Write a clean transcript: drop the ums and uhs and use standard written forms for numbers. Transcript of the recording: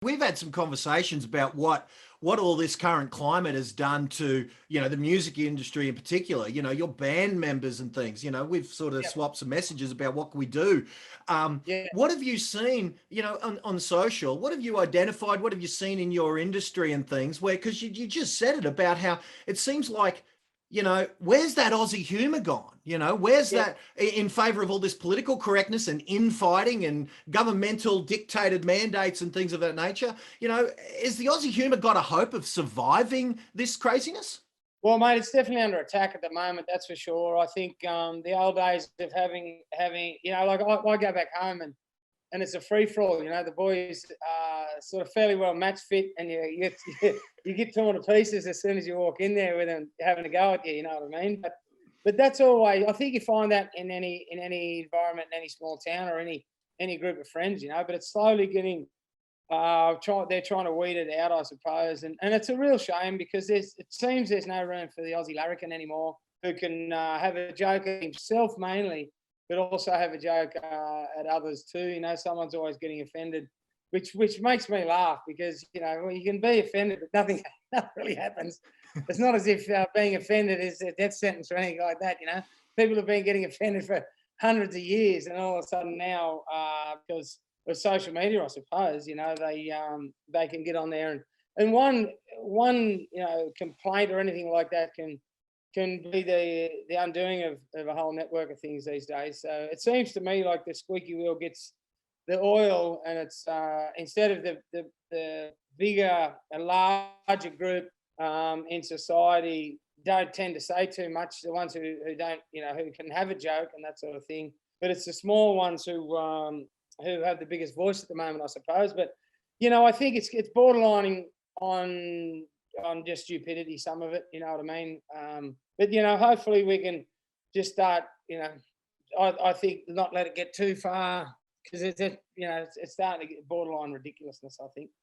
We've had some conversations about what all this current climate has done to, the music industry in particular, your band members and things. We've sort of Yeah, swapped some messages about what can we do. yeah. What have you seen, on social? What have you identified? What have you seen in your industry and things where, because you just said it about how it seems like, where's that Aussie humour gone? Where's Yeah. that in favour of all this political correctness and infighting and governmental dictated mandates and things of that nature? Is the Aussie humour got a hope of surviving this craziness? Well, mate, it's definitely under attack at the moment. That's for sure. I think the old days of having, like I go back home and it's a free for all. The boys are sort of fairly well match fit, and you get you get torn to pieces as soon as you walk in there with them having a go at you. You know what I mean? But that's always. I think you find that in any environment, in any small town or any group of friends. But it's slowly getting. They're trying to weed it out, I suppose, and it's a real shame because it seems there's no room for the Aussie larrikin anymore, who can have a joke at himself mainly, but also have a joke at others too. Someone's always getting offended, which makes me laugh because well, you can be offended, but nothing really happens. It's not as if being offended is a death sentence or anything like that. People have been getting offended for hundreds of years, and all of a sudden now, because with social media, I suppose, they can get on there and one complaint or anything like that can be the undoing of a whole network of things these days. So it seems to me like the squeaky wheel gets the oil, and it's instead of the bigger and larger group in society don't tend to say too much. The ones who don't, who can have a joke and that sort of thing. But it's the small ones who have the biggest voice at the moment, I suppose. But I think it's borderlining on just stupidity, some of it. You know what I mean? But hopefully we can just start. I think not let it get too far because it's starting to get borderline ridiculousness, I think.